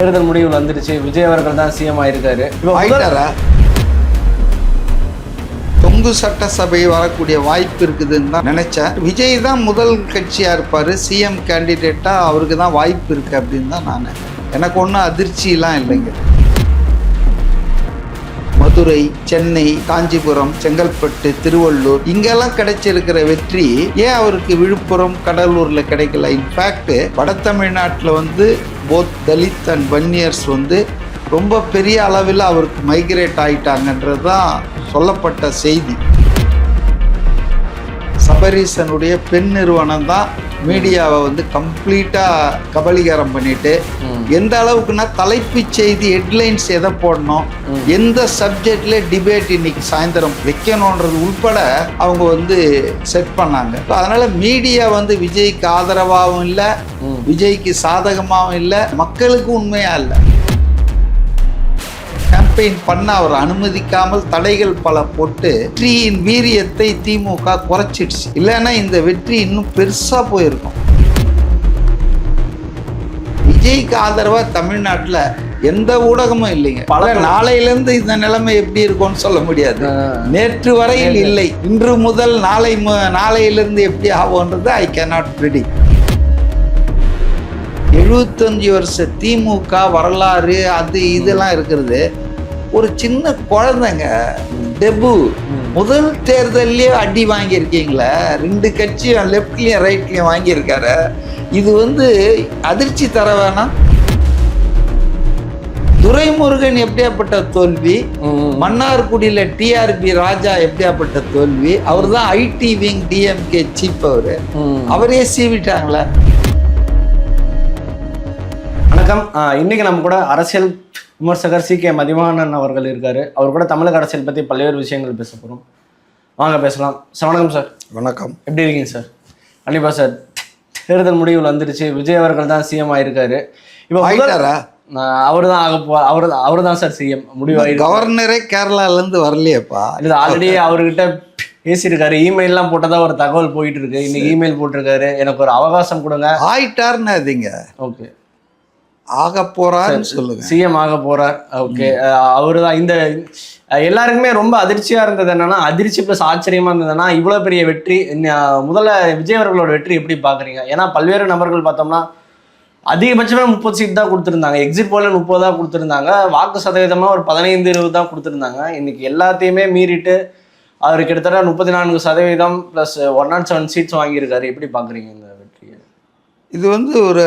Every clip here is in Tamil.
தேர்தல் முடிவு வந்துருச்சு. விஜய் அவர்கள் தான் சிஎம் ஆயிருக்காரு. தொங்கு சட்டசபை வரக்கூடிய வாய்ப்பு இருக்குதுன்னு தான் நினைச்சேன். விஜய் தான் முதல் கட்சியா இருப்பாரு, சிஎம் கேண்டிடேட்டா அவருக்கு தான் வாய்ப்பு இருக்கு அப்படின்னு தான் நான். எனக்கு ஒன்றும் அதிர்ச்சியெல்லாம் இல்லைங்க. மதுரை, சென்னை, காஞ்சிபுரம், செங்கல்பட்டு, திருவள்ளூர் இங்கெல்லாம் கிடைச்சிருக்கிற வெற்றி ஏன் அவருக்கு விழுப்புரம், கடலூர்ல கிடைக்கல? இன்ஃபேக்ட் வட தமிழ்நாட்டில் போத் தலித் அண்ட் வன்னியர்ஸ் ரொம்ப பெரிய அளவில் அவருக்கு மைக்ரேட் ஆயிட்டாங்கன்றது தான் சொல்லப்பட்ட செய்தி. சபரீசனுடைய பெண் நிறுவனம் தான் மீடியாவை கம்ப்ளீட்டாக கபலீகரம் பண்ணிட்டு, எந்த அளவுக்குன்னா தலைப்புச் செய்தி ஹெட்லைன்ஸ் எதை போடணும், எந்த சப்ஜெக்ட்ல டிபேட் இன்னைக்கு சாயந்தரம் வைக்கணுன்றது உள்பட அவங்க செட் பண்ணாங்க. அதனால மீடியா விஜய்க்கு ஆதரவாகவும் இல்லை, விஜய்க்கு சாதகமாகவும் இல்லை, மக்களுக்கு உண்மையா இல்லை. கேம்பெயின் பண்ண அவர் அனுமதிக்காமல் தடைகள் பல போட்டு வெற்றியின் வீரியத்தை திமுக குறைச்சிடுச்சு. இல்லைன்னா இந்த வெற்றி இன்னும் பெருசா போயிருக்கும். விஜய்க்கு ஆதரவா தமிழ்நாட்டில் எந்த ஊடகமும் இல்லைங்க. பல நாளையிலிருந்து இந்த நிலைமை எப்படி இருக்கும்னு சொல்ல முடியாது. நேற்று வரையில் இல்லை, இன்று முதல் நாளையிலிருந்து எப்படி ஆகும்ன்றது ஐ கேனாட் பிரிடிக்ட். 75 வருஷ திமுக வரலாறு அது இதெல்லாம் இருக்கிறது. ஒரு சின்ன குழந்தைங்க டெபு முதல் தேர்தல்லையே அடி வாங்கியிருக்கீங்களே, 2 கட்சியும் லெப்ட்லயும் ரைட்லயும் வாங்கியிருக்காரு. இது அதிர்ச்சி தர வேணாம். துரைமுருகன் எப்படியாப்பட்ட தோல்வி, மன்னார்குடியில டிஆர்பி ராஜா எப்படியாப்பட்ட தோல்வி. அவர் தான் ஐடி விங் டிஎம்கே சீஃப். அவரே சீவிட்டாங்களே. வணக்கம். இன்னைக்கு நம்ம கூட அரசியல் விமர்சகர் சி.கே. மதிவாணன் அவர்கள் இருக்காரு. அவர் கூட தமிழக அரசியல் பற்றி பல்வேறு விஷயங்கள் பேச போகிறோம். வாங்க பேசலாம். சார் வணக்கம் சார். வணக்கம். எப்படி இருக்கீங்க சார்? கண்டிப்பாக சார். தேர்தல் முடிவு வந்துருச்சு. விஜய் அவர்கள் தான் சிஎம் ஆயிருக்காரு. இப்போ அவர் தான் சார் சிஎம் முடிவாயிருக்கு. கவர்னரே கேரளாலேருந்து வரலையேப்பா. இது ஆல்ரெடி அவர்கிட்ட பேசியிருக்காரு. இமெயிலாம் போட்டதா ஒரு தகவல் போயிட்டு இருக்கு. இன்னைக்கு இமெயில் போட்டிருக்காரு, எனக்கு ஒரு அவகாசம் கொடுங்க. ஆயிட்டாருன்னு அதிங்க. ஓகே, ஆக போறாருன்னு சொல்லுங்க. சிஎம் ஆக போறார். ஓகே, அவரு தான். இந்த எல்லாருக்குமே ரொம்ப அதிர்ச்சியா இருந்தது என்னன்னா, அதிர்ச்சி பிளஸ் ஆச்சரியமா இருந்ததுன்னா, இவ்வளவு பெரிய வெற்றி. முதல்ல விஜய் அவர்களோட வெற்றி எப்படி பாக்குறீங்க? ஏன்னா பல்வேறு நபர்கள் பார்த்தோம்னா அதிகபட்சமே 30 சீட் தான் கொடுத்துருந்தாங்க. எக்ஸிட் போல 30 தான் கொடுத்துருந்தாங்க. வாக்கு சதவீதமா ஒரு 15-20 தான் கொடுத்துருந்தாங்க. இன்னைக்கு எல்லாத்தையுமே மீறிட்டு அவர் கிட்டத்தட்ட 34% பிளஸ் 107 சீட்ஸ் வாங்கியிருக்காரு. எப்படி பாக்குறீங்க இந்த வெற்றியை? இது ஒரு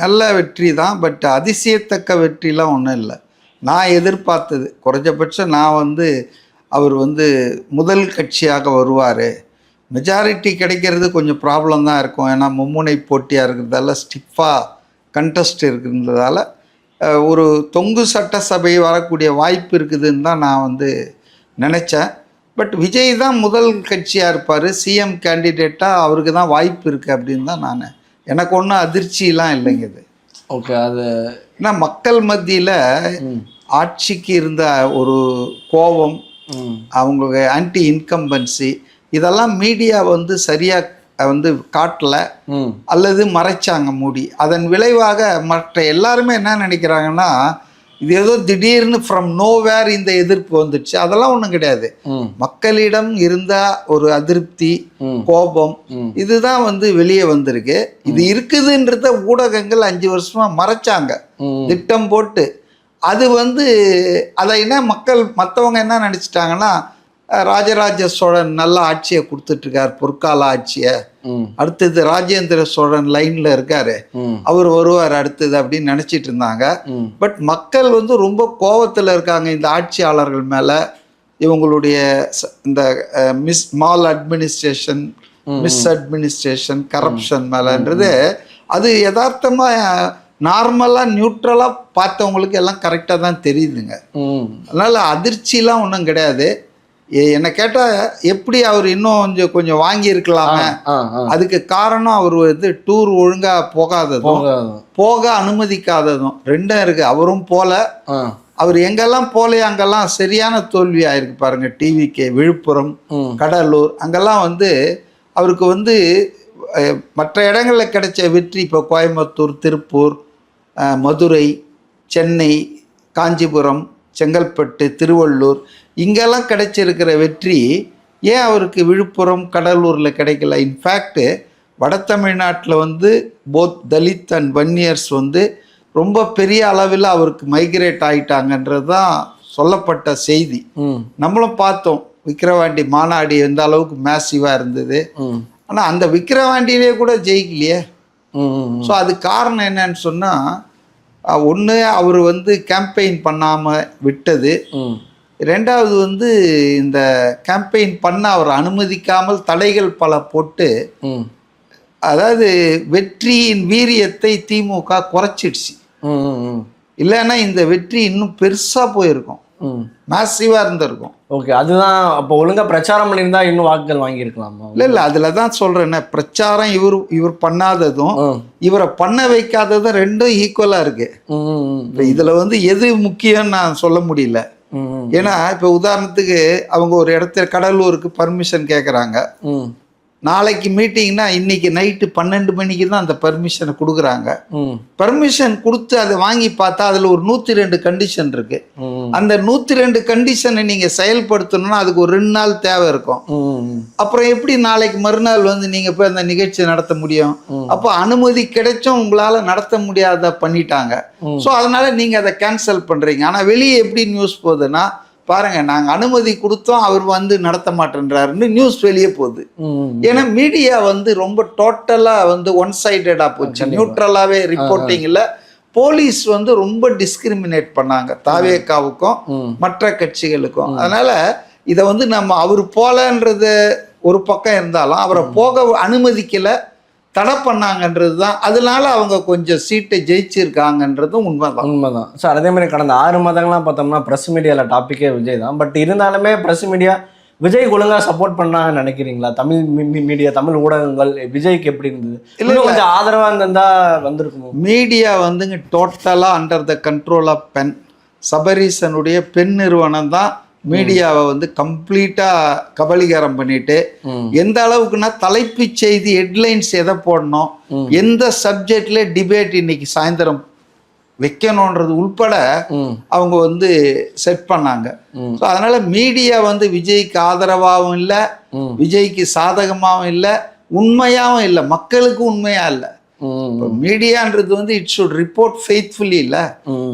நல்ல வெற்றி தான். பட் அதிசயத்தக்க வெற்றிலாம் ஒன்றும் இல்லை. நான் எதிர்பார்த்தது குறைஞ்சபட்சம் நான் அவர் முதல் கட்சியாக வருவார். மெஜாரிட்டி கிடைக்கிறது கொஞ்சம் ப்ராப்ளம் தான் இருக்கும். ஏன்னா மும்முனை போட்டியாக இருக்கிறதால, ஸ்டிஃபாக கண்டஸ்ட் இருக்கிறதால ஒரு தொங்கு சட்டசபை வரக்கூடிய வாய்ப்பு இருக்குதுன்னு தான் நான் நினச்சேன். பட் விஜய் தான் முதல் கட்சியாக இருப்பார், சிஎம் கேண்டிடேட்டாக அவருக்கு தான் வாய்ப்பு இருக்குது அப்படின்னு தான் நான். எனக்கு ஒன்றும் அதிர்ச்சியெல்லாம் இல்லைங்க இது. ஓகே, அது ஏன்னா மக்கள் மத்தியில் ஆட்சிக்கு இருந்த ஒரு கோபம், அவங்க ஆன்டி இன்கம்பன்சி, இதெல்லாம் மீடியா சரியாக காட்டல அல்லது மறைச்சாங்க மூடி. அதன் விளைவாக மற்ற எல்லாருமே என்ன நினைக்கிறாங்கன்னா, இது ஏதோ திடீர்னு ஃப்ரம் நோவேர் இந்த எதிர்ப்பு வந்துடுச்சு. அதெல்லாம் ஒன்றும் கிடையாது. மக்களிடம் இருந்த ஒரு அதிருப்தி, கோபம், இதுதான் வெளியே வந்திருக்கு. இது இருக்குதுன்றத ஊடகங்கள் 5 வருஷமா மறைச்சாங்க திட்டம் போட்டு. அது அதை மற்றவங்க என்ன நினைச்சிட்டாங்கன்னா, ராஜராஜ சோழன் நல்ல ஆட்சியை கொடுத்துட்ருக்கார், பொற்கால ஆட்சியை. அடுத்தது ராஜேந்திர சோழன் லைன்ல இருக்காரு, அவர் வருவார் அடுத்தது அப்படின்னு நினைச்சிட்டு இருந்தாங்க. பட் மக்கள் ரொம்ப கோபத்தில் இருக்காங்க இந்த ஆட்சியாளர்கள் மேல. இவங்களுடைய இந்த maladministration, misadministration, corruption மேலன்றது அது யதார்த்தமா நார்மலா நியூட்ரலா பார்த்தவங்களுக்கு எல்லாம் கரெக்டா தான் தெரியுதுங்க. அதனால அதிர்ச்சிலாம் ஒன்றும் கிடையாது. என்ன கேட்டா எப்படி அவர் இன்னும் கொஞ்சம் வாங்கி இருக்கலாம. அதுக்கு காரணம் அவர் டூர் ஒழுங்கா போகாததும், போக அனுமதிக்காததும் ரெண்டும் இருக்கு. அவரும் போல, அவர் எங்கெல்லாம் போல அங்கெல்லாம் சரியான தோல்வி ஆயிருக்கு பாருங்க. டிவிகே, விழுப்புரம், கடலூர் அங்கெல்லாம் அவருக்கு மற்ற இடங்களில் கிடைச்ச வெற்றி இப்போ கோயம்புத்தூர், திருப்பூர், மதுரை, சென்னை, காஞ்சிபுரம், செங்கல்பட்டு, திருவள்ளூர் இங்கெல்லாம் கிடைச்சிருக்கிற வெற்றி ஏன் அவருக்கு விழுப்புரம், கடலூரில் கிடைக்கல? இன்ஃபேக்ட்டு வட தமிழ்நாட்டில் வந்து போத் தலித் அண்ட் வன்னியர்ஸ் வந்து ரொம்ப பெரிய அளவில் அவருக்கு மைக்ரேட் ஆகிட்டாங்கன்றது தான் சொல்லப்பட்ட செய்தி. நம்மளும் பார்த்தோம் விக்கிரவாண்டி மாநாடு எந்த அளவுக்கு மேசிவாக இருந்தது. ஆனால் அந்த விக்கிரவாண்டியிலே கூட ஜெயிக்கலையே. ஸோ அது காரணம் என்னன்னு சொன்னால், ஒன்று அவர் வந்து கேம்பெயின் பண்ணாமல் விட்டது, ரெண்டாவது வந்து இந்த கேம்பெயின் பண்ண அவர் அனுமதிக்காமல் தடைகள் பல போட்டு, அதாவது வெற்றியின் வீரியத்தை திமுக குறைச்சிடுச்சு. இல்லைன்னா இந்த வெற்றி இன்னும் பெருசாக போயிருக்கும், மேசிவாக இருந்திருக்கும். ஓகே, அதுதான். அப்போ ஒழுங்காக பிரச்சாரம் பண்ணியிருந்தா இன்னும் வாக்குகள் வாங்கியிருக்கலாமா? இல்லை அதில் தான் சொல்கிறேன், பிரச்சாரம் இவர் பண்ணாததும் இவரை பண்ண வைக்காததும் ரெண்டும் ஈக்குவலாக இருக்கு. இப்போ இதில் வந்து எது முக்கியம்னு நான் சொல்ல முடியல. ஏன்னா இப்போ உதாரணத்துக்கு அவங்க ஒரு இடத்துல கடலூருக்கு பர்மிஷன் கேட்குறாங்க. நாளைக்கு மீட்டிங்னா இன்னைக்கு நைட்டு 12 மணிக்கு தான் அந்த பர்மிஷனை கொடுக்குறாங்க. பர்மிஷன் கொடுத்து அதை வாங்கி பார்த்தா அதில் ஒரு 102 கண்டிஷன் இருக்கு. அந்த 102 கண்டிஷனை நீங்க செயல்படுத்தணும்னா அதுக்கு ஒரு 2 நாள் தேவை இருக்கும். அப்புறம் எப்படி நாளைக்கு மறுநாள் வந்து நீங்க போய் அந்த நிகழ்ச்சி நடத்த முடியும்? அப்போ அனுமதி கிடைச்சும் உங்களால நடத்த முடியாத பண்ணிட்டாங்க. ஸோ அதனால நீங்க அதை கேன்சல் பண்றீங்க. ஆனா வெளியே எப்படி நியூஸ் போகுதுன்னா, பாருங்க நாங்க அனுமதி கொடுத்தோம், அவர் வந்து நடத்த மாட்டேன்றாருன்னு நியூஸ் வெளியே போகுது. ஏன்னா மீடியா வந்து ரொம்ப டோட்டலா வந்து ஒன் சைடடா போச்சு, நியூட்ரலாவே ரிப்போர்ட்டிங்ல. போலீஸ் வந்து ரொம்ப டிஸ்கிரிமினேட் பண்ணாங்க தாவேகாவுக்கும் மற்ற கட்சிகளுக்கும். அதனால இதை வந்து நம்ம அவர் போலன்றது ஒரு பக்கம் இருந்தாலும் அவரை போக அனுமதிக்கல, தடை பண்ணாங்கன்றது தான். அதனால அவங்க கொஞ்சம் சீட்டை ஜெயிச்சிருக்காங்கன்றதும் உண்மைதான். சார் அதே மாதிரி கடந்த 6 மாதங்கள்லாம் பார்த்தோம்னா ப்ரெஸ் மீடியாவில் டாப்பிக்கே விஜய் தான். பட் இருந்தாலுமே ப்ரெஸ் மீடியா விஜய் ஒழுங்காக சப்போர்ட் பண்ணாங்கன்னு நினைக்கிறீங்களா? தமிழ் மீடியா, தமிழ் ஊடகங்கள் விஜய்க்கு எப்படி இருந்தது? இல்லை கொஞ்சம் ஆதரவாக இருந்திருந்தா வந்திருக்கும். மீடியா வந்துங்க டோட்டலாக under the control of Pen சபரீசனுடைய பெண் நிறுவனம் தான் மீடியாவை வந்து கம்ப்ளீட்டா கபலீகரம் பண்ணிட்டு, எந்த அளவுக்குன்னா தலைப்பு செய்தி ஹெட்லைன்ஸ் எதை போடணும், எந்த சப்ஜெக்ட்ல டிபேட் இன்னைக்கு சாயந்தரம் வைக்கணும்ன்றது உள்பட அவங்க வந்து செட் பண்ணாங்க. ஸோ அதனால மீடியா வந்து விஜய்க்கு ஆதரவாகவும் இல்லை, விஜய்க்கு சாதகமாகவும் இல்லை, உண்மையாகவும் இல்லை, மக்களுக்கு உண்மையா இல்லை. மீடியான்றது வந்து இட் ஷுட் ரிப்போர்ட் ஃபெய்த்ஃபுல்லி இல்லை,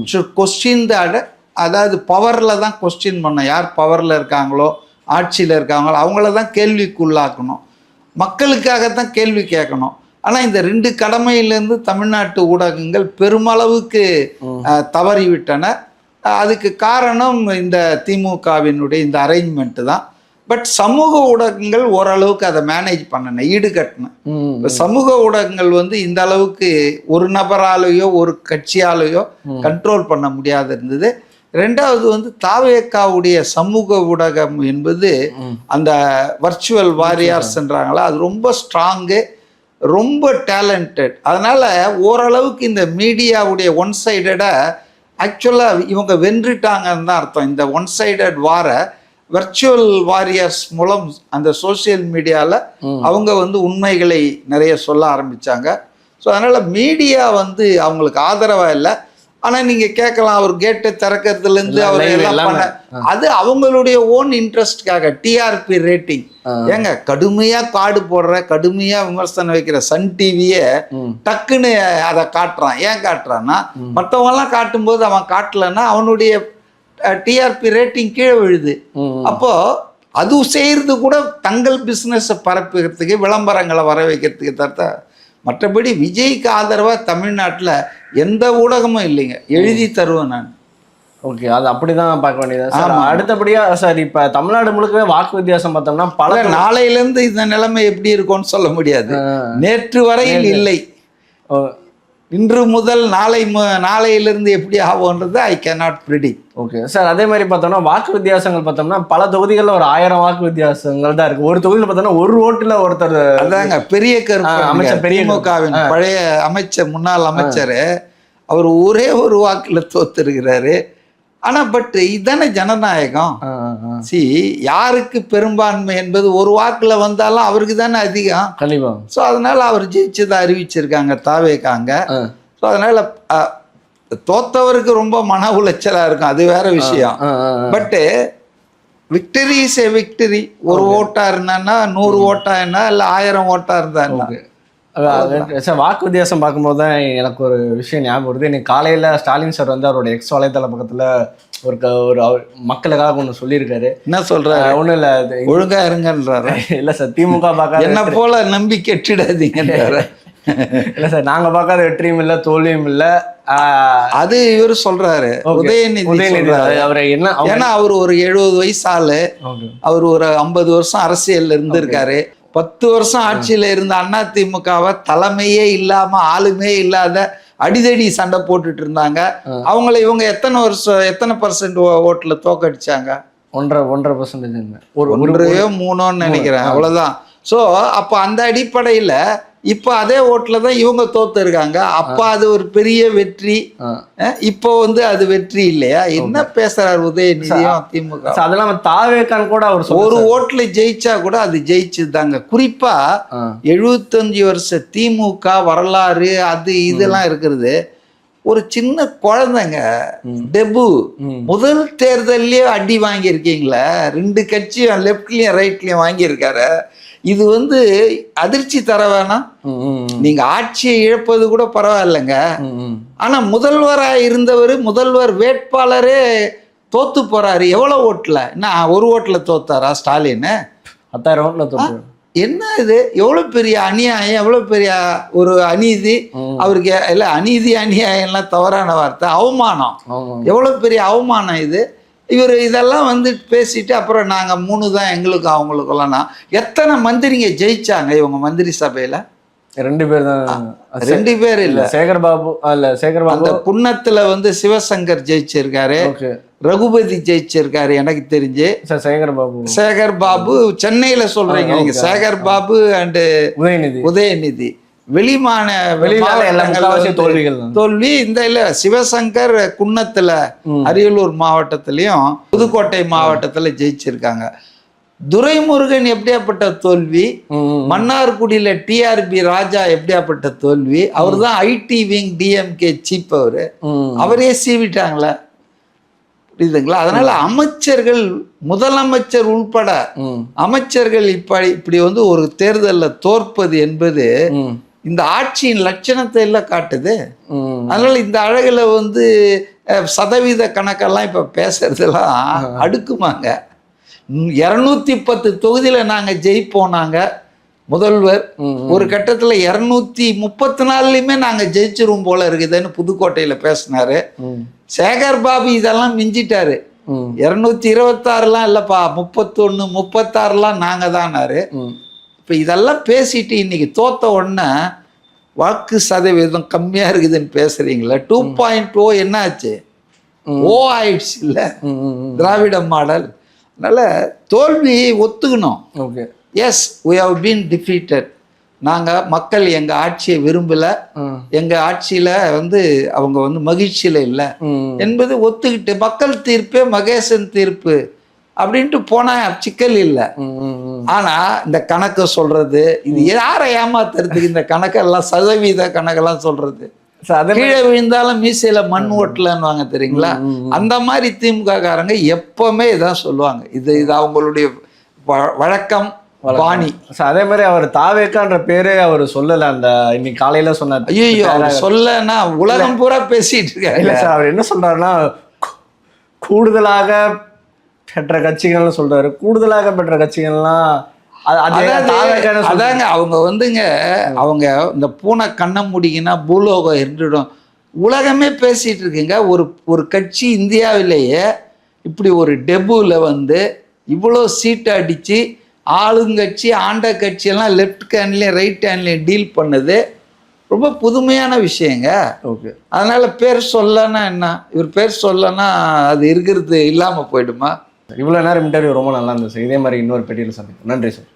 இட் ஷுட் கொஸ்டின் த, அதாவது பவரில் தான் கொஸ்டின் பண்ணணும். யார் பவரில் இருக்காங்களோ, ஆட்சியில் இருக்காங்களோ அவங்கள தான் கேள்விக்குள்ளாக்கணும், மக்களுக்காகத்தான் கேள்வி கேட்கணும். ஆனால் இந்த 2 கடமையிலேருந்து தமிழ்நாட்டு ஊடகங்கள் பெருமளவுக்கு தவறிவிட்டன. அதுக்கு காரணம் இந்த திமுகவினுடைய இந்த அரேஞ்ச்மெண்ட்டு தான். பட் சமூக ஊடகங்கள் ஓரளவுக்கு அதை மேனேஜ் பண்ணணும், ஈடுகட்டணும். இப்போ சமூக ஊடகங்கள் வந்து இந்த அளவுக்கு ஒரு நபராலேயோ ஒரு கட்சியாலேயோ கண்ட்ரோல் பண்ண முடியாது இருந்தது. ரெண்டாவது வந்து தாவேகாவுடைய சமூக ஊடகம் என்பது அந்த வர்ச்சுவல் வாரியர்ஸ்ன்றாங்களா, அது ரொம்ப ஸ்ட்ராங்கு, ரொம்ப டேலண்டட். அதனால ஓரளவுக்கு இந்த மீடியாவுடைய ஒன் சைடடை ஆக்சுவலாக இவங்க வென்றுட்டாங்கன்னு தான் அர்த்தம். இந்த ஒன் சைடட் வார வர்ச்சுவல் வாரியர்ஸ் மூலம் அந்த சோசியல் மீடியாவில் அவங்க வந்து உண்மைகளை நிறைய சொல்ல ஆரம்பித்தாங்க. ஸோ அதனால் மீடியா வந்து அவங்களுக்கு ஆதரவாக இல்லை. ஆனால் நீங்கள் கேட்கலாம், அவர் கேட்டை திறக்கிறதுலேருந்து அவர் எல்லாம் பண்ண, அது அவங்களுடைய ஓன் இன்ட்ரெஸ்ட்காக, டிஆர்பி ரேட்டிங். ஏங்க கடுமையாக காடு போடுற, கடுமையாக விமர்சனம் வைக்கிற சன் டிவியை டக்குன்னு அதை காட்டுறான். ஏன் காட்டுறான்னா, மற்றவங்கெல்லாம் காட்டும்போது அவன் காட்டலைன்னா அவனுடைய டிஆர்பி ரேட்டிங் கீழே விழுது. அப்போ அது செய்யறது கூட தங்கள் பிஸ்னஸை பரப்புகிறதுக்கு, விளம்பரங்களை வர வைக்கிறதுக்கு தவிர்த்த, மற்றபடி விஜய்க்கு ஆதரவாக தமிழ்நாட்டில் எந்த ஊடகமும் இல்லைங்க. எழுதி தருவேன் நான். ஓகே, அது அப்படிதான் பார்க்க வேண்டியது சார். அடுத்தபடியா சார், இப்போ தமிழ்நாடு முழுக்கவே வாக்கு வித்தியாசம் பார்த்தோம்னா பல நாளையிலேருந்து இந்த நிலைமை எப்படி இருக்கும்னு சொல்ல முடியாது. நேற்று வரையில் இல்லை, இன்று முதல் நாளையிலிருந்து எப்படி ஆகும்ன்றது I cannot predict. Okay sir, அதே மாதிரி பார்த்தோம்னா வாக்கு வித்தியாசங்கள் பார்த்தோம்னா பல தொகுதிகளில் ஒரு 1000 வாக்கு வித்தியாசங்கள் தான் இருக்கு. ஒரு தொகுதியில் பார்த்தோம்னா ஒரு ஓட்டுல ஒருத்தர், அதாங்க பெரிய அமைச்சர், திமுகவின் பழைய அமைச்சர், முன்னாள் அமைச்சர், அவர் ஒரே ஒரு வாக்குல தோத்துருக்கிறாரு. ஆனா பட் இதுதானே ஜனநாயகம். யாருக்கு பெரும்பான்மை என்பது ஒரு வாக்குல வந்தாலும் அவருக்கு தானே அதிகம். கண்டிப்பா. ஸோ அதனால அவர் ஜெயிச்சதை அறிவிச்சிருக்காங்க தாவேகாங்க. ஸோ அதனால தோத்தவருக்கு ரொம்ப மன உளைச்சலா இருக்கும், அது வேற விஷயம். பட்டு விக்டரி இஸ் ஏ விக்டரி. ஒரு ஓட்டா இருந்தான்னா 100 ஓட்டா என்ன, இல்லை 1000 ஓட்டா இருந்தா சார், வாக்கு வித்தியாசம் பார்க்கும்போது தான் எனக்கு ஒரு விஷயம் ஞாபகம் வருது. இன்னைக்கு காலையில் ஸ்டாலின் சார் வந்து அவருடைய எக்ஸ் வலைத்தள பக்கத்தில் ஒரு மக்களுக்காக ஒன்று சொல்லியிருக்காரு. என்ன சொல்றாரு? ஒன்றும் இல்லை, ஒழுங்கா இருங்கன்றாரு. இல்லை சார், திமுக பார்க்காத என்ன போல நம்பி கெட்டிடாதீங்கன்றாரு. இல்லை சார், நாங்கள் பார்க்காத வெற்றியும் இல்லை தோல்வியும் இல்லை, அது இவர் சொல்றாரு. உதயநிதி அவரை என்ன, ஏன்னா அவர் ஒரு 70 வயசு ஆளு, அவர் ஒரு 50 வருஷம் அரசியல்ல இருந்திருக்காரு. 10 வருஷம் ஆட்சியில இருந்த அதிமுகவை தலைமையே இல்லாம ஆளுமே இல்லாத அடிதடி சண்டை போட்டுட்டு இருந்தாங்க. அவங்கள இவங்க எத்தனை பர்சன்ட் ஓட்டுல தோக்கடிச்சாங்க? 1.5% ஒரு 3ன்னு நினைக்கிறேன், அவ்வளவுதான். ஸோ அப்போ அந்த அடிப்படையில இப்போ அதே ஓட்டுல தான் இவங்க தோத்து இருக்காங்க. அப்ப அது ஒரு பெரிய வெற்றி. இப்போ வந்து அது வெற்றி இல்லையா? என்ன பேசுறாரு உதயநிதியும் திமுக? அதெல்லாம் தாவேக்கான் கூட அவர் ஒரு ஓட்டுல ஜெயிச்சா கூட அது ஜெயிச்சுதாங்க. குறிப்பா 75 வருஷ திமுக வரலாறு அது இதெல்லாம் இருக்கிறது. ஒரு சின்ன குழந்தைங்க டெபு முதல் தேர்தல்லையே அடி வாங்கியிருக்கீங்களே, 2 கட்சியும் லெப்ட்லயும் ரைட்லயும் வாங்கியிருக்காரு. இது வந்து அதிர்ச்சி தர வேணாம்? நீங்க ஆட்சியை இழப்பது கூட பரவாயில்லைங்க, ஆனா முதல்வராக இருந்தவர், முதல்வர் வேட்பாளரே தோத்து போறாரு. எவ்வளவு ஓட்டுல? என்ன ஒரு ஓட்டுல தோத்தாரா ஸ்டாலின்? 10,000 ஓட்டுல தோத்து. என்ன இது? எவ்வளவு பெரிய அநியாயம், எவ்வளவு பெரிய ஒரு அநீதி அவருக்கு. இல்ல, அநீதி அநியாயம்லாம் தவறான வார்த்தை, அவமானம். எவ்வளவு பெரிய அவமானம் இது. இவர் இதெல்லாம் வந்து பேசிட்டு அப்புறம் நாங்க 3 தான் எங்களுக்கு அவங்களுக்கெல்லாம். எத்தனை மந்திரிங்க ஜெயிச்சாங்க இவங்க மந்திரி சபையில? 2 பேர் தான். 2 பேர் இல்ல, சேகர்பாபு. அந்த குன்னத்துல வந்து சிவசங்கர் ஜெயிச்சிருக்காரு, ரகுபதி ஜெயிச்சிருக்காரு எனக்கு தெரிஞ்சு. சேகர்பாபு சென்னையில சொல்றீங்க நீங்க. சேகர்பாபு அண்ட் உதயநிதி தோல்வி. இந்த இல்ல, சிவசங்கர் குன்னத்துல அரியலூர் மாவட்டத்திலயும் புதுக்கோட்டை மாவட்டத்துல ஜெயிச்சிருக்காங்க. துரைமுருகன் எப்படியாப்பட்ட தோல்வி, மன்னார்குடியில டிஆர்பி ராஜா எப்படியாப்பட்ட தோல்வி. அவர் தான் ஐடி விங் டிஎம்கே சீப், அவரே சீவிட்டாங்களே, புரியுதுங்களா? அதனால அமைச்சர்கள், முதலமைச்சர் உள்பட அமைச்சர்கள் இப்படி வந்து ஒரு தேர்தலில் தோற்பது என்பது இந்த ஆட்சியின் லட்சணத்தை எல்லாம் காட்டுது. அதனால இந்த அழகுல வந்து சதவீத கணக்கெல்லாம் இப்ப பேசுறதெல்லாம் அடுக்குமாங்க. 210 தொகுதியில நாங்க ஜெயிப்போம். நாங்க முதல்வர் ஒரு கட்டத்துல 234லயுமே நாங்க ஜெயிச்சிரும் போல இருக்குதுன்னு புதுக்கோட்டையில பேசினாரு. சேகர்பாபு இதெல்லாம் மிஞ்சிட்டாரு. 226லாம் இல்லப்பா, 31 36லாம் நாங்க தானாரு. இப்ப இதெல்லாம் பேசிட்டு இன்னைக்கு தோத்த உடனே வாக்கு சதவீதம் கம்மியா இருக்குதுன்னு பேசுறீங்களா? 2.0 என்ன ஆச்சு? ஓ ஆயிடுச்சு இல்ல திராவிட மாடல். அதனால தோல்வி ஒத்துக்கணும். Yes, we have been defeated. நாங்கள் மக்கள் எங்கள் ஆட்சியை விரும்பலை, எங்கள் ஆட்சியில் வந்து அவங்க வந்து மகிழ்ச்சியில் இல்லை என்பது ஒத்துக்கிட்டு மக்கள் தீர்ப்பே மகேசன் தீர்ப்பு அப்படின்ட்டு போனா சிக்கல் இல்லை. ஆனால் இந்த கணக்கை சொல்றது, இது யாரை ஏமாத்துறதுக்கு இந்த கணக்கெல்லாம், சதவீத கணக்கெல்லாம் சொல்றது. கீழே விழுந்தாலும் மீசையில மண் ஓட்டலன்னு தெரியுங்களா? அந்த மாதிரி திமுக காரங்க எப்பவுமே இதான் சொல்லுவாங்க. இது அவங்களுடைய வழக்கம், பாணி. அதே மாதிரி அவர் தாவேக்கான்ற பேரே அவர் சொல்லல. அந்த இன்னைக்கு காலையில சொன்னார். ஐயோ, அவர் சொல்லனா உலகம் பூரா பேசிட்டு இருக்காரு. இல்ல சார், அவர் என்ன சொல்றாருன்னா, கூடுதலாக பெற்ற கட்சிகள்னு சொல்றாரு. கூடுதலாக பெற்ற கட்சிகள்லாம் அதாங்க அவங்க வந்துங்க, அவங்க இந்த பூனை கண்ணை முடிக்கினா பூலோகம் இருந்துடும். உலகமே பேசிட்டு இருக்குங்க. ஒரு கட்சி இந்தியாவிலேயே இப்படி ஒரு டெபுல வந்து இவ்வளோ சீட்டு அடிச்சு ஆளுங்கட்சி ஆண்ட கட்சியெல்லாம் லெஃப்ட் ஹேண்ட்லேயும் ரைட் ஹேண்ட்லேயும் டீல் பண்ணுது ரொம்ப புதுமையான விஷயங்க. ஓகே, அதனால பேர் சொல்லனா என்ன, இவர் பேர் சொல்லனா அது இருக்கிறது இல்லாமல் போயிடுமா? இவ்வளோ நேரம் இன்டர்வியூ ரொம்ப நல்லா இருந்துச்சு. இதே மாதிரி இன்னொரு பெட்டியில் சந்திப்போம். நன்றி சார்.